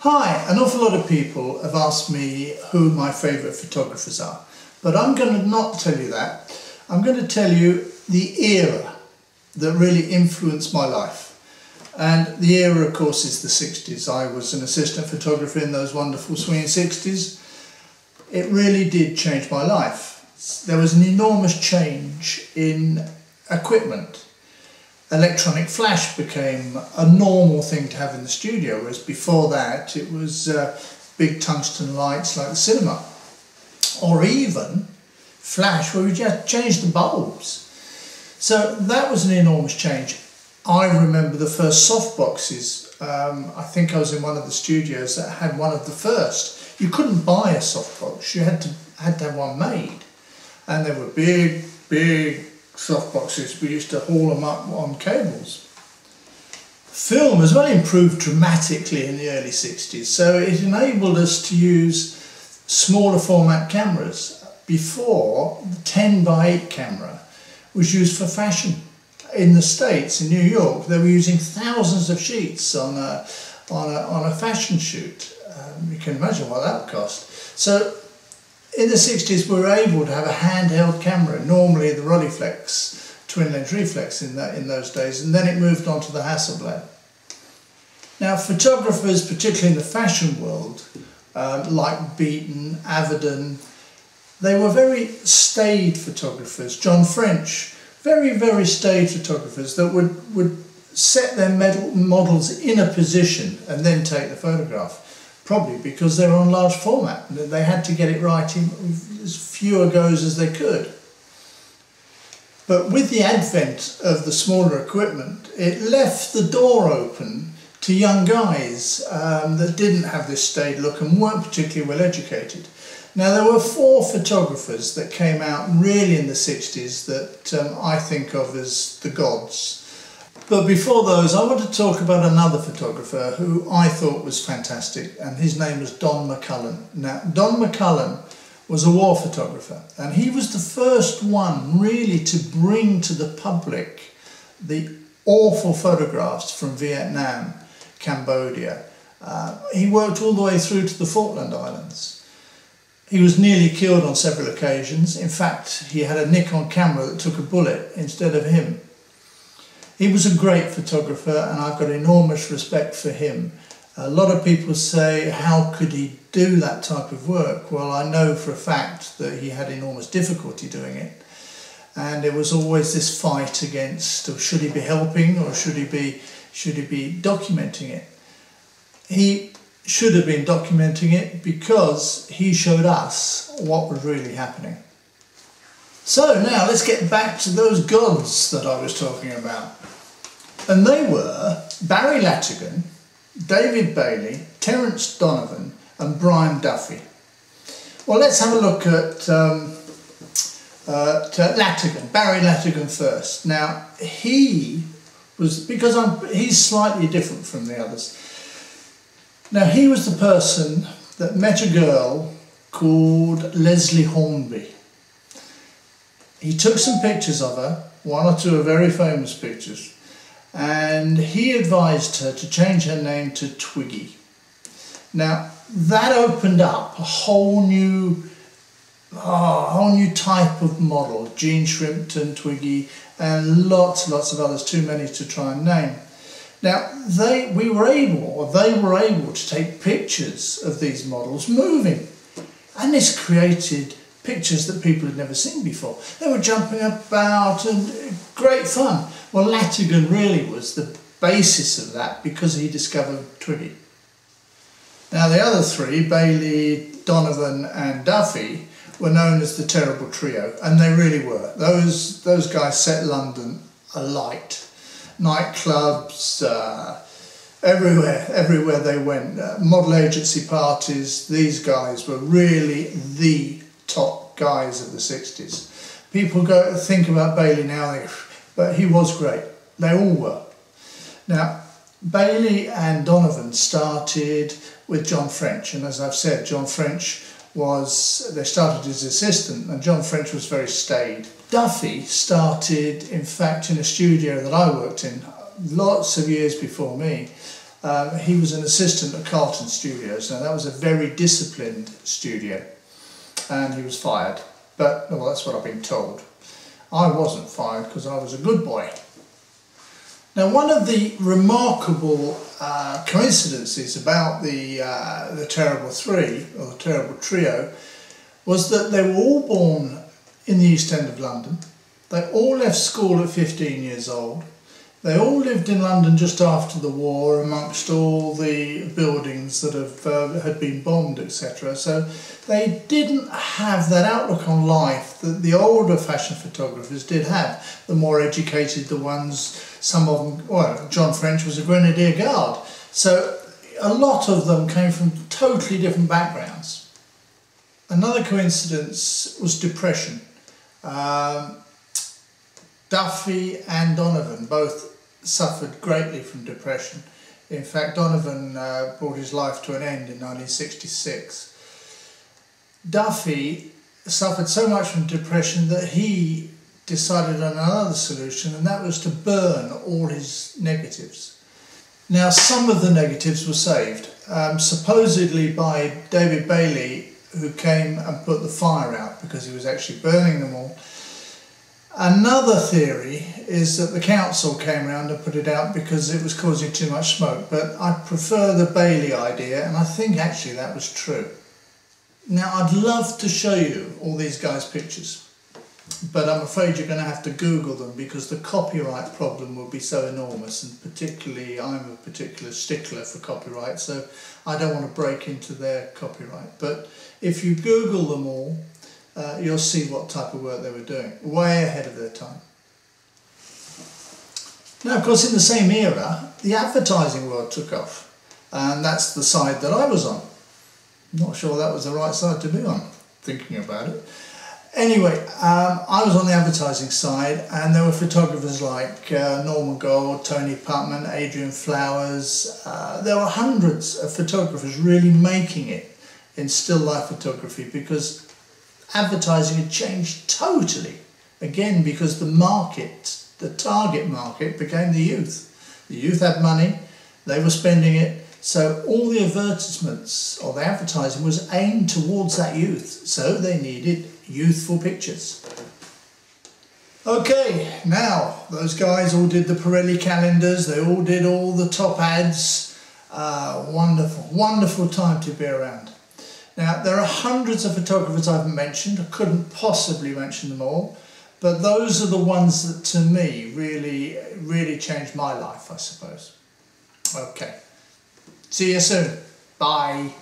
Hi, an awful lot of people have asked me who my favourite photographers are, but I'm going to not tell you that. I'm going to tell you the era that really influenced my life. And the era, of course, is the 60s. I was an assistant photographer in those wonderful swinging 60s. It really did change my life. There was an enormous change in equipment. Electronic flash became a normal thing to have in the studio, whereas before that it was big tungsten lights like the cinema. Or even flash where we just changed the bulbs. So that was an enormous change. I remember the first softboxes. I think I was in one of the studios that had one of the first. You couldn't buy a softbox, you had to have one made. And they were big softboxes. We used to haul them up on cables. Film as well improved dramatically in the early 60s, so it enabled us to use smaller format cameras. Before, the 10x8 camera was used for fashion. In the States, in New York, they were using thousands of sheets on a fashion shoot. You can imagine what that would cost. So in the 60s we were able to have a handheld camera, normally the Rolleiflex, twin lens reflex in those days, and then it moved on to the Hasselblad. Now photographers, particularly in the fashion world, like Beaton, Avedon, they were very staid photographers. John French, very staid photographers that would set their models in a position and then take the photograph. Probably because they were on large format and they had to get it right in as fewer goes as they could. But with the advent of the smaller equipment, it left the door open to young guys that didn't have this staid look and weren't particularly well educated. Now there were 4 photographers that came out really in the 60s that I think of as the gods. But before those, I want to talk about another photographer who I thought was fantastic, and his name was Don McCullen. Now, Don McCullen was a war photographer, and he was the first one really to bring to the public the awful photographs from Vietnam, Cambodia. He worked all the way through to the Falkland Islands. He was nearly killed on several occasions. In fact, he had a Nikon camera that took a bullet instead of him. He was a great photographer and I've got enormous respect for him. A lot of people say, how could he do that type of work? Well, I know for a fact that he had enormous difficulty doing it. And there was always this fight against, or should he be helping or should he be documenting it? He should have been documenting it because he showed us what was really happening. So now let's get back to those gods that I was talking about. And they were Barry Latigan, David Bailey, Terrence Donovan and Brian Duffy. Well, let's have a look at Latigan, Barry Latigan first. Now he was, he's slightly different from the others. Now he was the person that met a girl called Leslie Hornby. He took some pictures of her, 1 or 2 very famous pictures, and he advised her to change her name to Twiggy. Now that opened up a whole new type of model, Jean Shrimpton, Twiggy, and lots of others, too many to try and name. Now they were able to take pictures of these models moving, and this created pictures that people had never seen before. They were jumping about and great fun. Well, Latigan really was the basis of that because he discovered Twiggy. Now the other 3, Bailey, Donovan and Duffy, were known as the Terrible Trio, and they really were. Those guys set London alight. Nightclubs, everywhere they went, model agency parties. These guys were really the top guys of the 60s. People think about Bailey now, but he was great. They all were. Now, Bailey and Donovan started with John French, and as I've said, John French they started as assistant, and John French was very staid. Duffy started, in fact, in a studio that I worked in lots of years before me, He was an assistant at Carlton Studios. Now that was a very disciplined studio, and he was fired. But, well, that's what I've been told. I wasn't fired because I was a good boy. Now, one of the remarkable coincidences about the Terrible Three, or the Terrible Trio, was that they were all born in the East End of London. They all left school at 15 years old. They all lived in London just after the war, amongst all the buildings that had been bombed, etc. So they didn't have that outlook on life that the older fashion photographers did have. The more educated the ones, some of them, well, John French was a Grenadier Guard. So a lot of them came from totally different backgrounds. Another coincidence was depression. Duffy and Donovan both suffered greatly from depression. In fact, Donovan brought his life to an end in 1966. Duffy suffered so much from depression that he decided on another solution, and that was to burn all his negatives. Now, some of the negatives were saved, supposedly by David Bailey, who came and put the fire out because he was actually burning them all. Another theory is that the council came around and put it out because it was causing too much smoke, but I prefer the Bailey idea, and I think actually that was true. Now, I'd love to show you all these guys' pictures, but I'm afraid you're going to have to Google them because the copyright problem will be so enormous, and particularly I'm a particular stickler for copyright, so I don't want to break into their copyright. But if you Google them all, you'll see what type of work they were doing, way ahead of their time. Now, of course, in the same era, the advertising world took off, and that's the side that I was on. Not sure that was the right side to be on, thinking about it. Anyway, I was on the advertising side, and there were photographers like Norman Gold, Tony Putman, Adrian Flowers. There were hundreds of photographers really making it in still life photography because advertising had changed totally. Again, because the market, the target market, became the youth. The youth had money, they were spending it, so all the advertisements or the advertising was aimed towards that youth, so they needed youthful pictures. Okay, now those guys all did the Pirelli calendars, they all did all the top ads. Wonderful, wonderful time to be around. Now, there are hundreds of photographers I haven't mentioned. I couldn't possibly mention them all, but those are the ones that to me really changed my life, I suppose. Okay, see you soon. Bye.